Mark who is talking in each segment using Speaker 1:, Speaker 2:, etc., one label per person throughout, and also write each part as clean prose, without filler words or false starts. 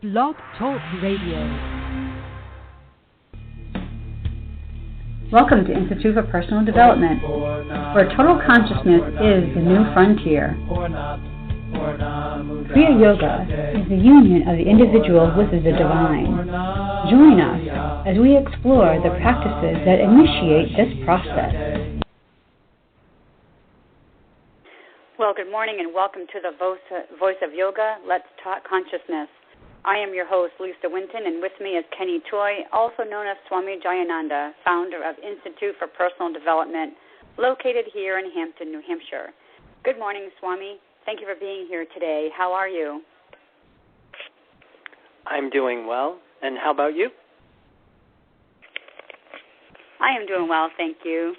Speaker 1: Blog Talk Radio.
Speaker 2: Welcome to Institute for Personal Development, where total consciousness is the new frontier. Kriya Yoga is the union of the individual with the divine. Join us as we explore the practices that initiate this process.
Speaker 3: Well, good morning and welcome to the Voice of Yoga, Let's Talk Consciousness. I am your host, Lisa Winton, and with me is Kenny Toy, also known as Swami Jayananda, founder of Institute for Personal Development, located here in Hampton, New Hampshire. Good morning, Swami. Thank you for being here today. How are you?
Speaker 4: I'm doing well. And how about you?
Speaker 3: I am doing well, thank you.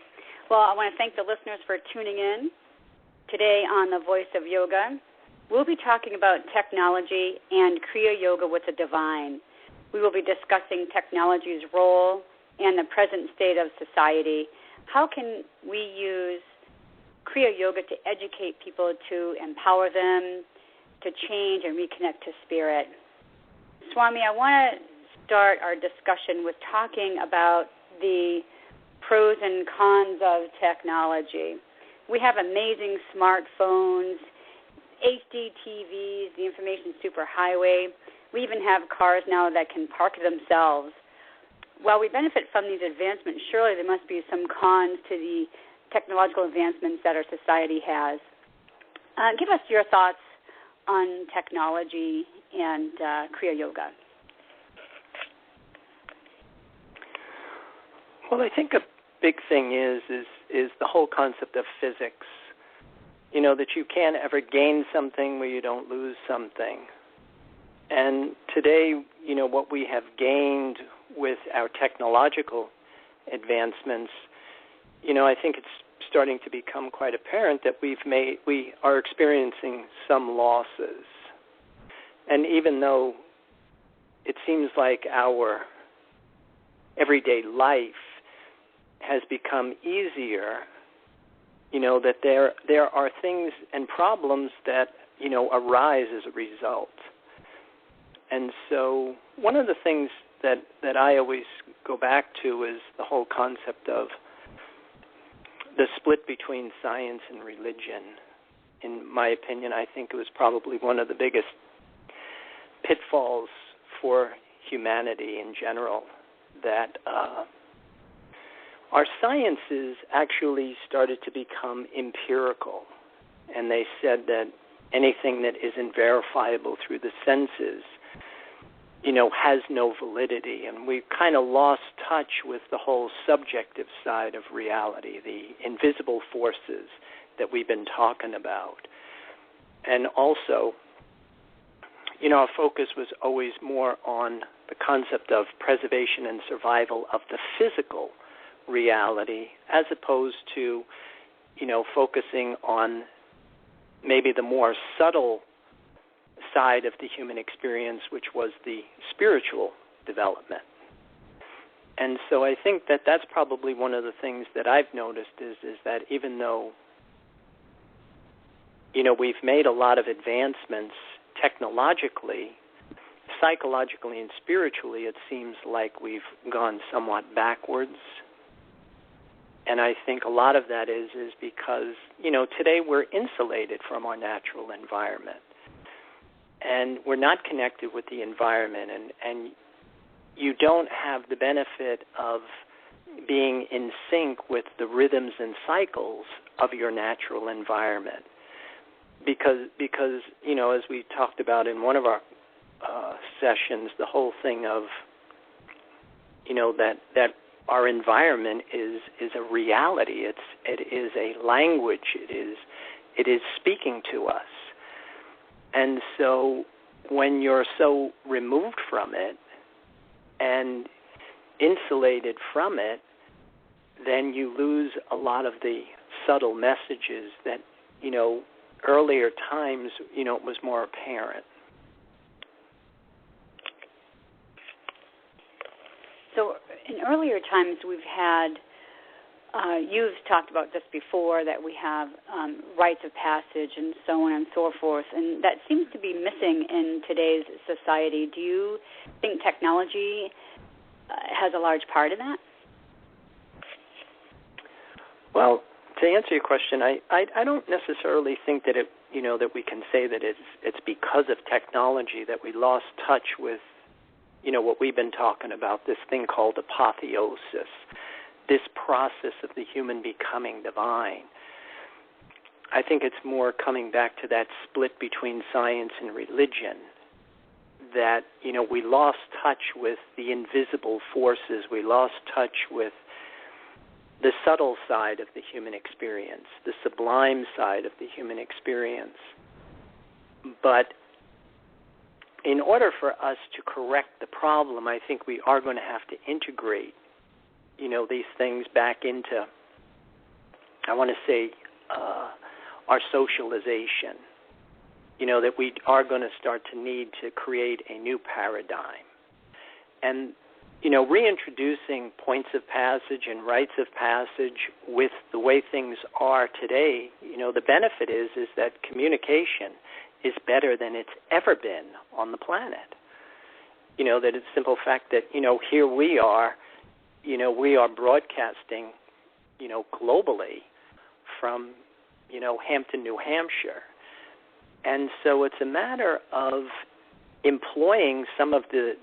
Speaker 3: Well, I want to thank the listeners for tuning in. Today on the Voice of Yoga, we'll be talking about technology and Kriya Yoga with the divine. We will be discussing technology's role and the present state of society. How can we use Kriya Yoga to educate people, to empower them, to change and reconnect to spirit? Swami, I want to start our discussion with talking about the pros and cons of technology. We have amazing smartphones, HD TVs, the information superhighway. We even have cars now that can park themselves. While we benefit from these advancements, surely there must be some cons to the technological advancements that our society has. Give us your thoughts on technology and Kriya Yoga.
Speaker 4: Well, I think a big thing is the whole concept of physics. You know, that you can't ever gain something where you don't lose something. And today, you know, what we have gained with our technological advancements, you know, I think it's starting to become quite apparent that we are experiencing some losses. And even though it seems like our everyday life has become easier, you know, that there are things and problems that, you know, arise as a result. And so one of the things that I always go back to is the whole concept of the split between science and religion. In my opinion, I think it was probably one of the biggest pitfalls for humanity in general, that our sciences actually started to become empirical, and they said that anything that isn't verifiable through the senses, you know, has no validity, and we kind of lost touch with the whole subjective side of reality, the invisible forces that we've been talking about. And also, you know, our focus was always more on the concept of preservation and survival of the physical reality, as opposed to, you know, focusing on maybe the more subtle side of the human experience, which was the spiritual development. And so I think that that's probably one of the things that I've noticed is that even though, you know, we've made a lot of advancements technologically, psychologically and spiritually, it seems like we've gone somewhat backwards. And I think a lot of that is because, you know, today we're insulated from our natural environment. And we're not connected with the environment. And you don't have the benefit of being in sync with the rhythms and cycles of your natural environment. Because you know, as we talked about in one of our sessions, the whole thing of, you know, that our environment is a reality. It is a language. It is speaking to us. And so when you're so removed from it and insulated from it, then you lose a lot of the subtle messages that, you know, earlier times, you know, it was more apparent. So
Speaker 3: in earlier times, we've had you've talked about this before, that we have rites of passage and so on and so forth, and that seems to be missing in today's society. Do you think technology has a large part in that?
Speaker 4: Well, to answer your question, I don't necessarily think that that we can say that it's because of technology that we lost touch with, what we've been talking about, this thing called apotheosis, this process of the human becoming divine. I think it's more coming back to that split between science and religion, that, we lost touch with the invisible forces. We lost touch with the subtle side of the human experience, the sublime side of the human experience. But in order for us to correct the problem, I think we are going to have to integrate, these things back into, I want to say, our socialization. That we are going to start to need to create a new paradigm. And reintroducing points of passage and rites of passage with the way things are today, the benefit is that communication is better than it's ever been on the planet. That it's simple fact that, here we are broadcasting, globally from, Hampton, New Hampshire. And so it's a matter of employing some of the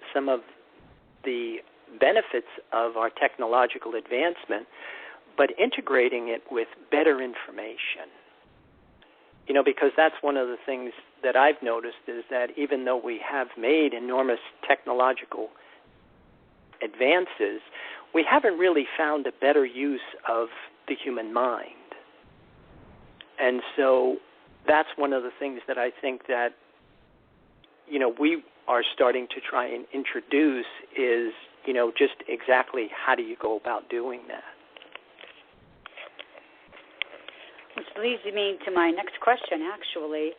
Speaker 4: benefits of our technological advancement, but integrating it with better information. Because that's one of the things that I've noticed is that even though we have made enormous technological advances, we haven't really found a better use of the human mind. And so that's one of the things that I think that, we are starting to try and introduce is, just exactly how do you go about doing that.
Speaker 3: Which leads me to my next question, actually.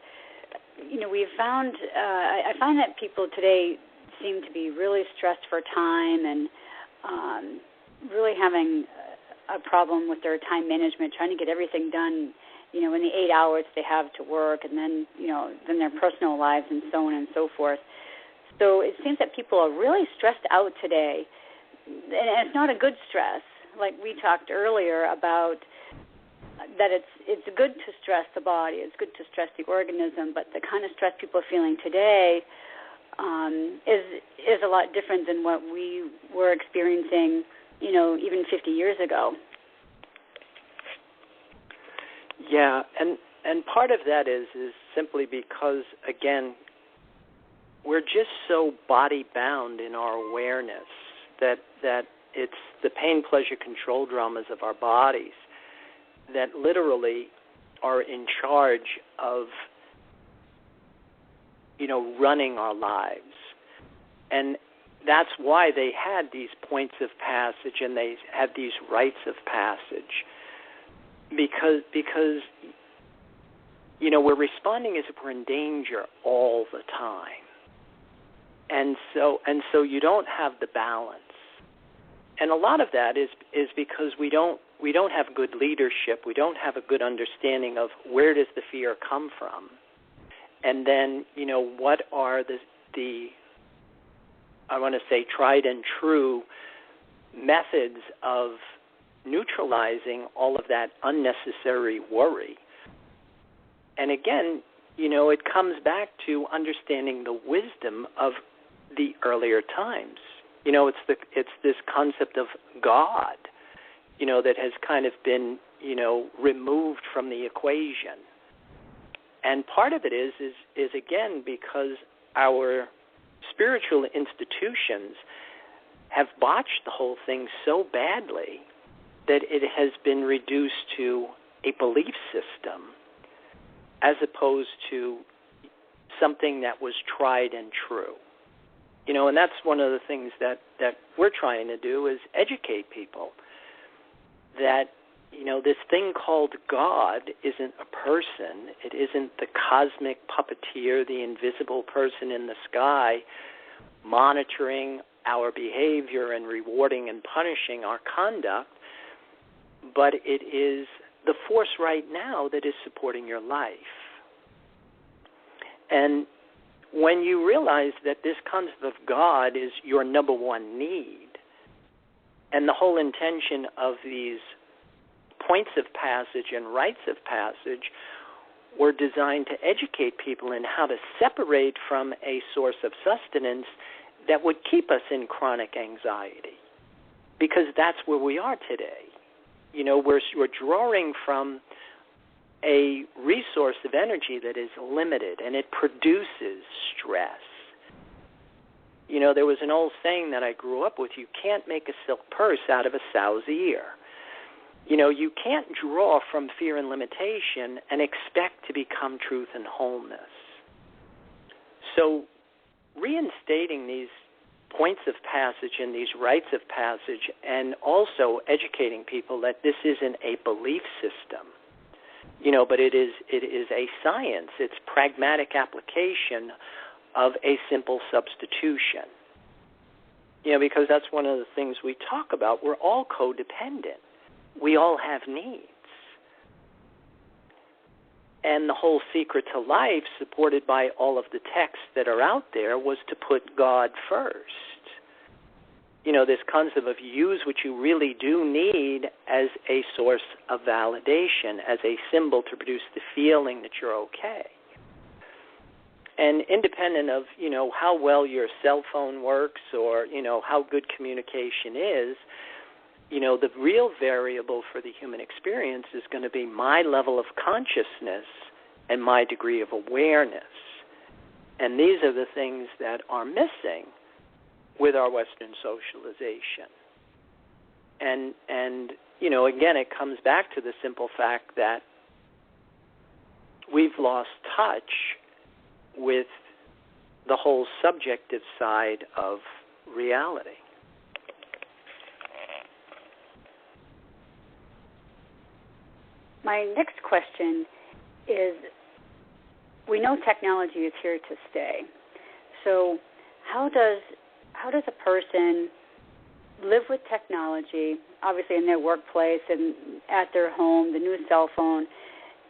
Speaker 3: We've found, I find that people today seem to be really stressed for time and really having a problem with their time management, trying to get everything done, in the 8 hours they have to work, and then, then their personal lives and so on and so forth. So it seems that people are really stressed out today, and it's not a good stress. Like we talked earlier about that it's good to stress the body, it's good to stress the organism, but the kind of stress people are feeling today is a lot different than what we were experiencing, even 50 years ago.
Speaker 4: Yeah, and part of that is simply because, again, we're just so body-bound in our awareness that it's the pain, pleasure, control dramas of our bodies that literally are in charge of, running our lives. And that's why they had these points of passage and they had these rites of passage. Because we're responding as if we're in danger all the time. And so you don't have the balance. And a lot of that is because we don't have good leadership. We don't have a good understanding of where does the fear come from. And then, what are the I want to say tried and true methods of neutralizing all of that unnecessary worry. And again, it comes back to understanding the wisdom of the earlier times. It's this concept of God, that has kind of been, removed from the equation. And part of it is again because our spiritual institutions have botched the whole thing so badly that it has been reduced to a belief system as opposed to something that was tried and true. And that's one of the things that we're trying to do is educate people that, this thing called God isn't a person. It isn't the cosmic puppeteer, the invisible person in the sky monitoring our behavior and rewarding and punishing our conduct. but it is the force right now that is supporting your life. And when you realize that this concept of God is your number one need, and the whole intention of these points of passage and rites of passage were designed to educate people in how to separate from a source of sustenance that would keep us in chronic anxiety, because that's where we are today. You know, we're drawing from a resource of energy that is limited, and it produces stress. You know, there was an old saying that I grew up with: you can't make a silk purse out of a sow's ear. You know, you can't draw from fear and limitation and expect to become truth and wholeness. So reinstating these points of passage and these rites of passage, and also educating people that this isn't a belief system, you know, but it is a science. It's pragmatic application of a simple substitution. You know, because that's one of the things we talk about. We're all codependent. We all have needs. And the whole secret to life, supported by all of the texts that are out there, was to put God first. You know, this concept of use what you really do need as a source of validation, as a symbol to produce the feeling that you're okay. And independent of, you know, how well your cell phone works or, you know, how good communication is, you know, the real variable for the human experience is going to be my level of consciousness and my degree of awareness. And these are the things that are missing with our Western socialization. And you know, again, it comes back to the simple fact that we've lost touch with the whole subjective side of reality.
Speaker 3: My next question is, we know technology is here to stay. So how does a person live with technology, obviously in their workplace and at their home, the new cell phone,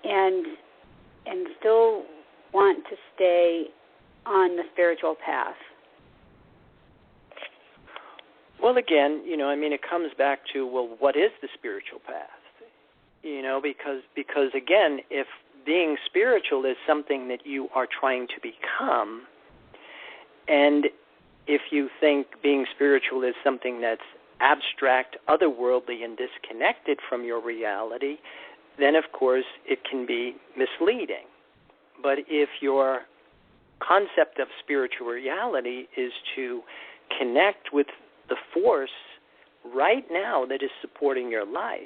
Speaker 3: and still want to stay on the spiritual path?
Speaker 4: Well, again, you know, I mean, it comes back to, well, what is the spiritual path? You know, because again, if being spiritual is something that you are trying to become, and if you think being spiritual is something that's abstract, otherworldly, and disconnected from your reality, then of course it can be misleading. But if your concept of spiritual reality is to connect with the force right now that is supporting your life,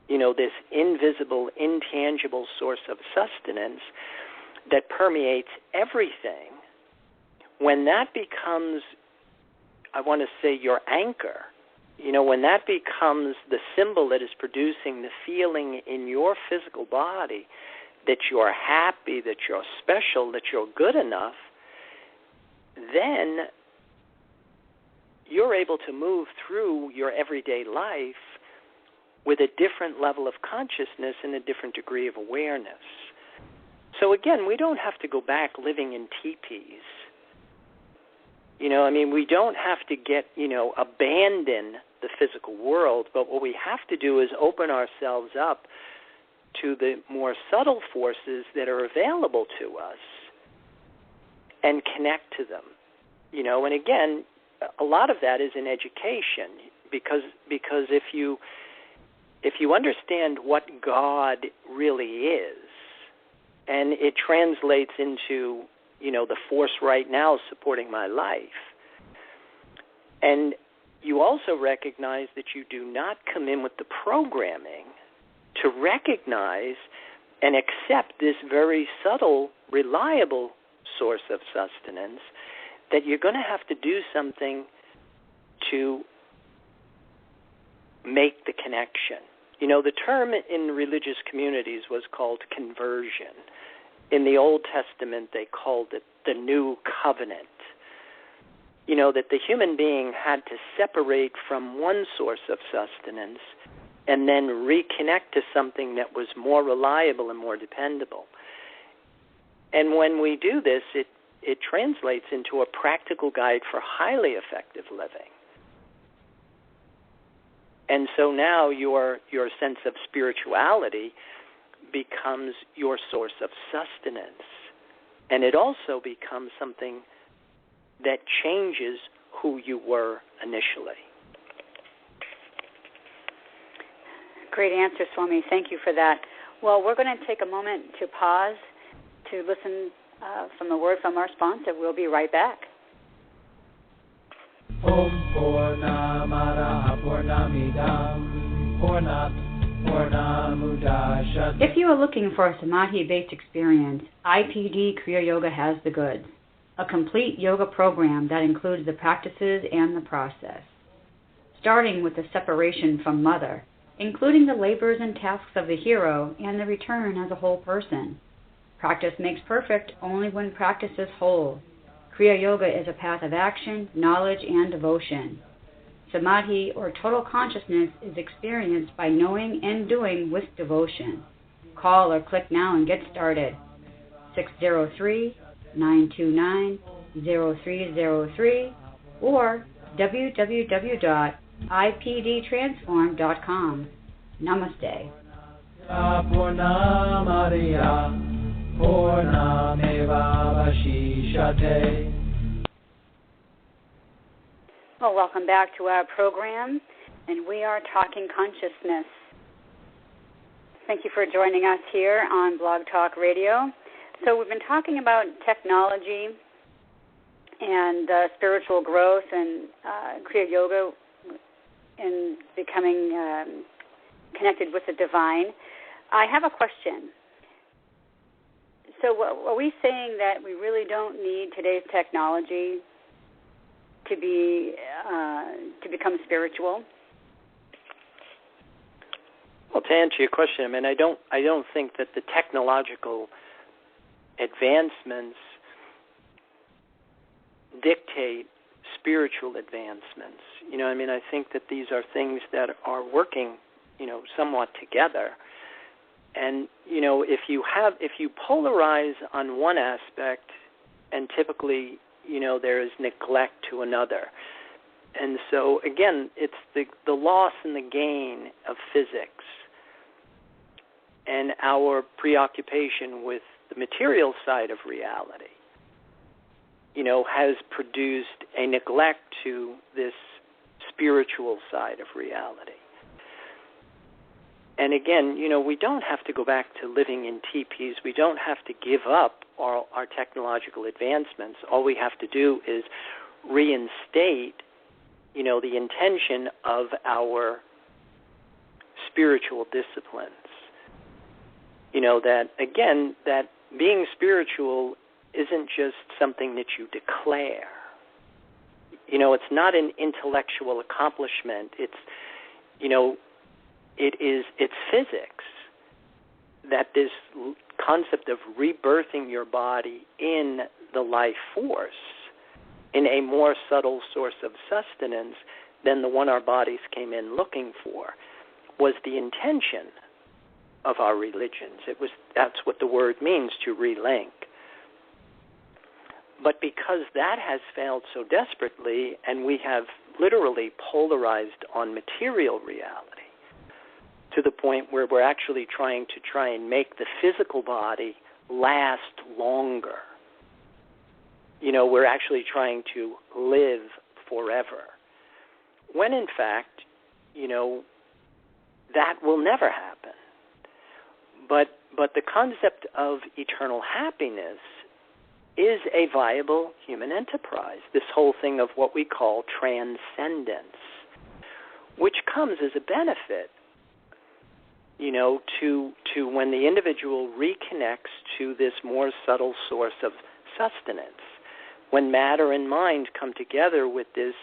Speaker 4: you know, this invisible, intangible source of sustenance that permeates everything, when that becomes, I want to say, your anchor, you know, when that becomes the symbol that is producing the feeling in your physical body that you're happy, that you're special, that you're good enough, then you're able to move through your everyday life with a different level of consciousness and a different degree of awareness. So again, we don't have to go back living in teepees. You know, I mean, we don't have to get, you know, abandon the physical world, but what we have to do is open ourselves up to the more subtle forces that are available to us and connect to them. You know, and again, a lot of that is in education, because if you understand what God really is, and it translates into, you know, the force right now supporting my life, and you also recognize that you do not come in with the programming to recognize and accept this very subtle, reliable source of sustenance, that you're going to have to do something to make the connection. You know, the term in religious communities was called conversion. In the Old Testament, they called it the New Covenant. You know, that the human being had to separate from one source of sustenance and then reconnect to something that was more reliable and more dependable. And when we do this, it translates into a practical guide for highly effective living. And so now your sense of spirituality becomes your source of sustenance. And it also becomes something that changes who you were initially.
Speaker 3: Great answer, Swami. Thank you for that. Well, we're going to take a moment to pause to listen from the word from our sponsor. We'll be right back.
Speaker 5: Om Purnamada Purnamidam Purnat Purnamudachyate.
Speaker 2: If you are looking for a samadhi-based experience, IPD Kriya Yoga has the goods. A complete yoga program that includes the practices and the process. Starting with the separation from mother, including the labors and tasks of the hero and the return as a whole person. Practice makes perfect only when practice is whole. Kriya Yoga is a path of action, knowledge, and devotion. Samadhi, or total consciousness, is experienced by knowing and doing with devotion. Call or click now and get started. 603-929-0303 or www.ipdtransform.com. Namaste.
Speaker 5: Purnamariya Purnameva Vashishate.
Speaker 3: Well, welcome back to our program, and we are talking consciousness. Thank you for joining us here on Blog Talk Radio. So we've been talking about technology and spiritual growth and Kriya Yoga and becoming connected with the divine. I have a question. So are we saying that we really don't need today's technology to become spiritual?
Speaker 4: Well, to answer your question, I mean, I don't think that the technological advancements dictate spiritual advancements. You know, I mean, I think that these are things that are working, somewhat together. And, if you polarize on one aspect, and typically, there is neglect to another. And so, again, it's the loss and the gain of physics and our preoccupation with the material side of reality, has produced a neglect to this spiritual side of reality. And again, we don't have to go back to living in teepees. We don't have to give up our technological advancements. All we have to do is reinstate, the intention of our spiritual disciplines. That being spiritual isn't just something that you declare. It's not an intellectual accomplishment. It's physics, that this concept of rebirthing your body in the life force, in a more subtle source of sustenance than the one our bodies came in looking for, was the intention of our religions. That's what the word means, to relink. But because that has failed so desperately, and we have literally polarized on material reality, to the point where we're actually trying and make the physical body last longer. We're actually trying to live forever. When in fact, that will never happen. But the concept of eternal happiness is a viable human enterprise. This whole thing of what we call transcendence, which comes as a benefit, to when the individual reconnects to this more subtle source of sustenance, when matter and mind come together with this.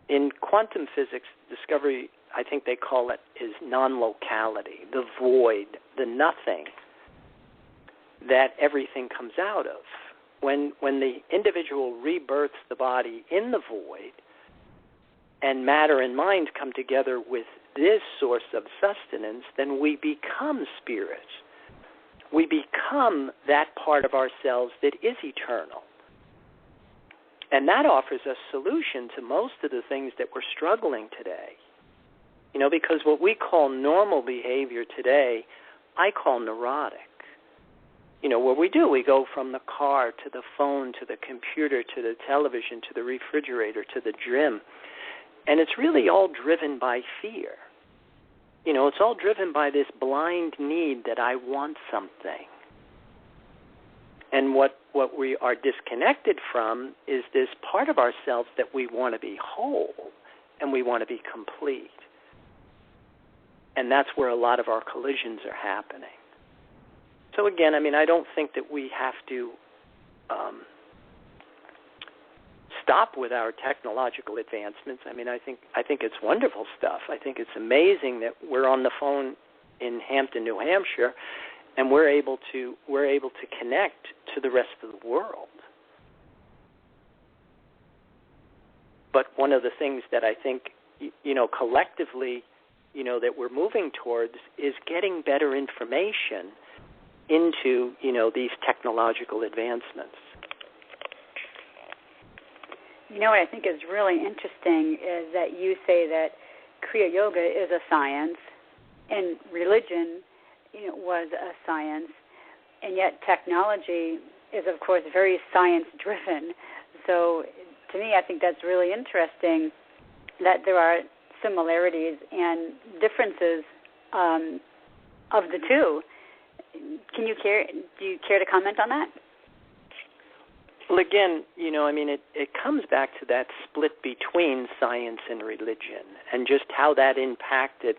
Speaker 4: In quantum physics discovery, I think they call it is non-locality, the void, the nothing that everything comes out of. When the individual rebirths the body in the void, and matter and mind come together with this source of sustenance, then we become spirit. We become that part of ourselves that is eternal. And that offers a solution to most of the things that we're struggling today. Because what we call normal behavior today, I call neurotic. What we go from the car to the phone to the computer to the television to the refrigerator to the gym. And it's really all driven by fear. It's all driven by this blind need that I want something. And what we are disconnected from is this part of ourselves that we want to be whole and we want to be complete. And that's where a lot of our collisions are happening. So again, I don't think that we have to stop with our technological advancements. I think it's wonderful stuff. I think it's amazing that we're on the phone in Hampton, New Hampshire, and we're able to connect to the rest of the world. But one of the things that I think, collectively, that we're moving towards is getting better information into, these technological advancements.
Speaker 3: What I think is really interesting is that you say that Kriya Yoga is a science and religion, was a science, and yet technology is, of course, very science-driven. So to me, I think that's really interesting that there are similarities and differences of the two. Do you care to comment on that?
Speaker 4: Well, again, it comes back to that split between science and religion and just how that impacted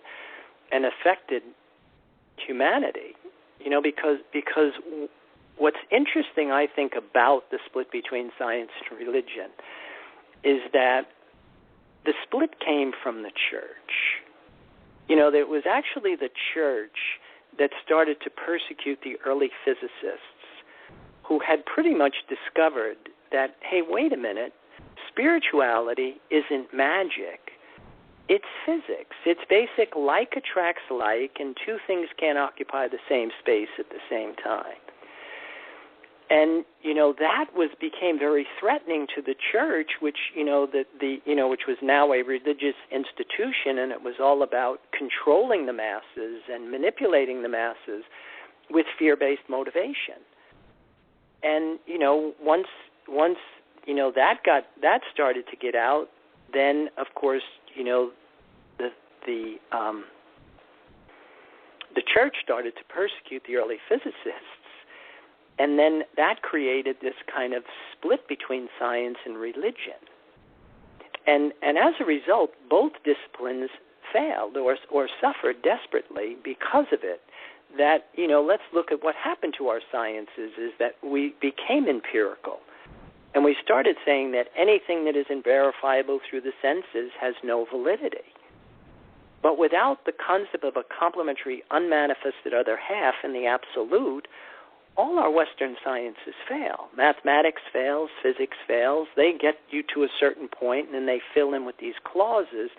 Speaker 4: and affected humanity. Because what's interesting, I think, about the split between science and religion is that the split came from the church. It was actually the church that started to persecute the early physicists who had pretty much discovered that, hey, wait a minute, spirituality isn't magic. It's physics. It's basic like attracts like, and two things can't occupy the same space at the same time. And that became very threatening to the church, which which was now a religious institution, and it was all about controlling the masses and manipulating the masses with fear-based motivation. And once that started to get out, then of course the church started to persecute the early physicists. And then that created this kind of split between science and religion. And as a result, both disciplines failed or suffered desperately because of it. That, let's look at what happened to our sciences is that we became empirical. And we started saying that anything that isn't verifiable through the senses has no validity. But without the concept of a complementary, unmanifested other half in the absolute, all our Western sciences fail. Mathematics fails, physics fails. They get you to a certain point, and then they fill in with these clauses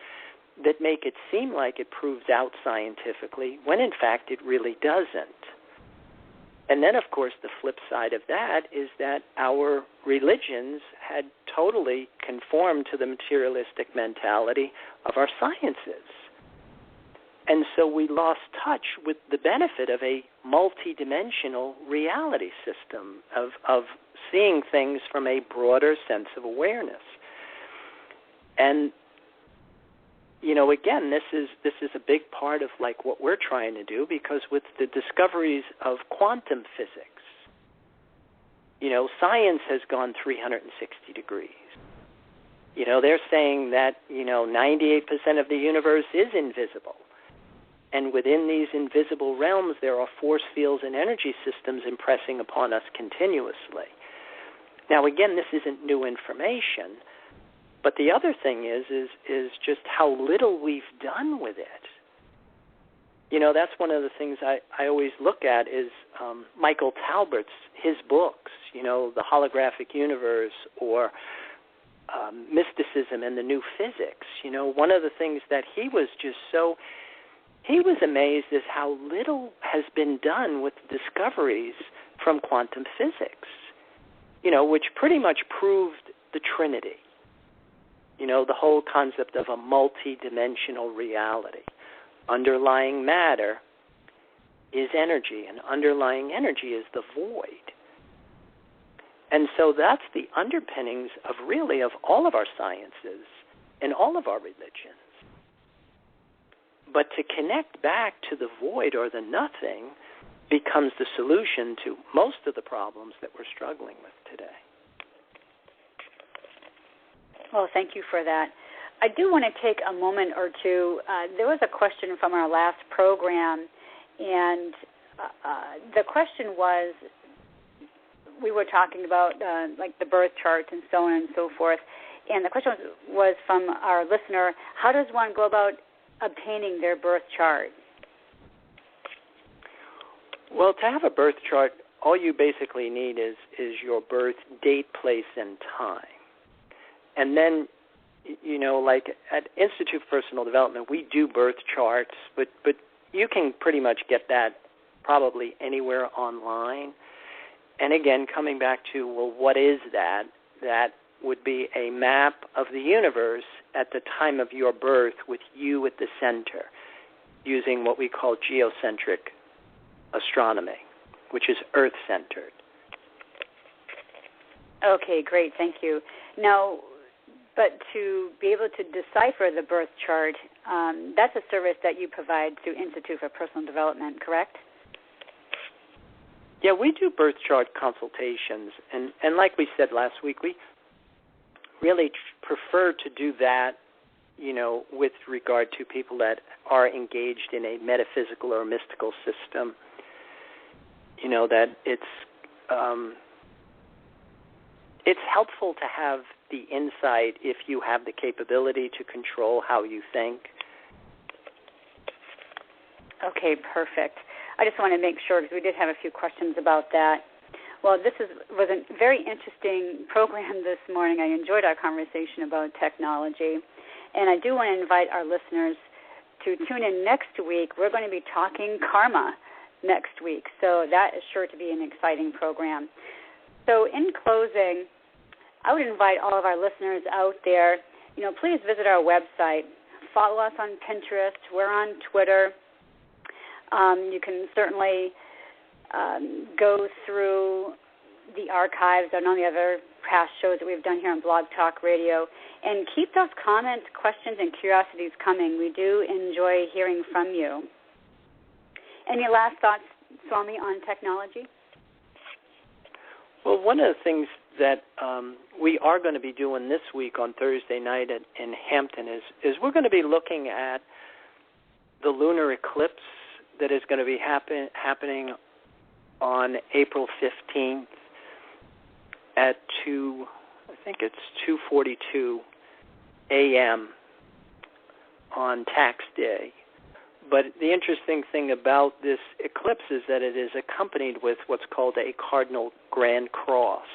Speaker 4: that make it seem like it proves out scientifically, when in fact it really doesn't. And then, of course, the flip side of that is that our religions had totally conformed to the materialistic mentality of our sciences. And so we lost touch with the benefit of a multidimensional reality system, of seeing things from a broader sense of awareness. And, again, this is a big part of like what we're trying to do, because with the discoveries of quantum physics, science has gone 360 degrees. They're saying that, 98% of the universe is invisible. And within these invisible realms, there are force fields and energy systems impressing upon us continuously. Now, again, this isn't new information, but the other thing is just how little we've done with it. That's one of the things I always look at is Michael Talbert's, his books, The Holographic Universe, or mysticism and the new physics. One of the things that he was amazed is how little has been done with discoveries from quantum physics, which pretty much proved the Trinity. The whole concept of a multi-dimensional reality. Underlying matter is energy, and underlying energy is the void. And so that's the underpinnings of all of our sciences and all of our religions. But to connect back to the void or the nothing becomes the solution to most of the problems that we're struggling with today.
Speaker 3: Well, thank you for that. I do want to take a moment or two. There was a question from our last program, and the question was, we were talking about like the birth charts and so on and so forth, and the question was from our listener, how does one go about obtaining their birth chart?
Speaker 4: Well, to have a birth chart, all you basically need is your birth date, place, and time. And then, like at Institute for Personal Development, we do birth charts, but you can pretty much get that probably anywhere online. And again, coming back to, well, what is that? That would be a map of the universe at the time of your birth with you at the center, using what we call geocentric astronomy, which is Earth-centered.
Speaker 3: Okay, great, thank you. Now, but to be able to decipher the birth chart, that's a service that you provide through Institute for Personal Development, correct?
Speaker 4: Yeah, we do birth chart consultations, and like we said last week, we really prefer to do that, with regard to people that are engaged in a metaphysical or mystical system, that it's helpful to have the insight if you have the capability to control how you think.
Speaker 3: Okay, perfect. I just want to make sure, because we did have a few questions about that. Well, this was a very interesting program this morning. I enjoyed our conversation about technology. And I do want to invite our listeners to tune in next week. We're going to be talking karma next week. So that is sure to be an exciting program. So in closing, I would invite all of our listeners out there, please visit our website. Follow us on Pinterest. We're on Twitter. You can certainly go through the archives and all the other past shows that we've done here on Blog Talk Radio, and keep those comments, questions, and curiosities coming. We do enjoy hearing from you. Any last thoughts, Swami, on technology?
Speaker 4: Well, one of the things that we are going to be doing this week on Thursday night in Hampton is we're going to be looking at the lunar eclipse that is going to be happening on April 15th at 2:42 a.m. on tax day. But the interesting thing about this eclipse is that it is accompanied with what's called a cardinal grand cross.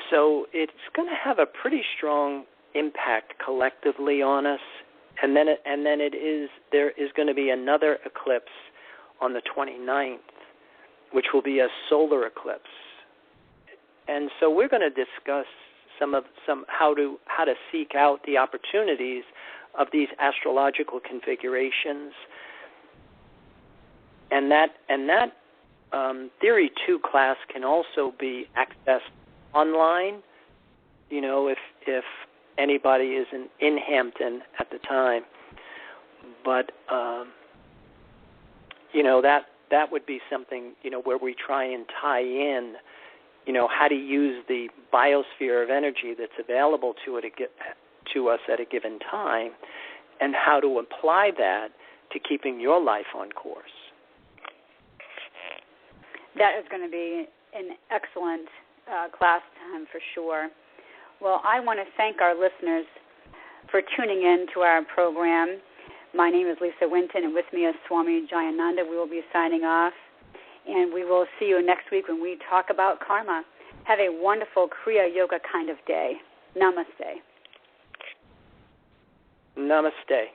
Speaker 4: So it's going to have a pretty strong impact collectively on us. And then there is going to be another eclipse on the 29th, which will be a solar eclipse. And so we're going to discuss how to seek out the opportunities of these astrological configurations. And that Theory 2 class can also be accessed online, if anybody isn't in Hampton at the time. But, that would be something, where we try and tie in, how to use the biosphere of energy that's available to us at a given time, and how to apply that to keeping your life on course.
Speaker 3: That is going to be an excellent class time for sure. Well, I want to thank our listeners for tuning in to our program. My name is Lisa Winton, and with me is Swami Jayananda. We will be signing off, and we will see you next week when we talk about karma. Have a wonderful Kriya Yoga kind of day. Namaste.
Speaker 4: Namaste.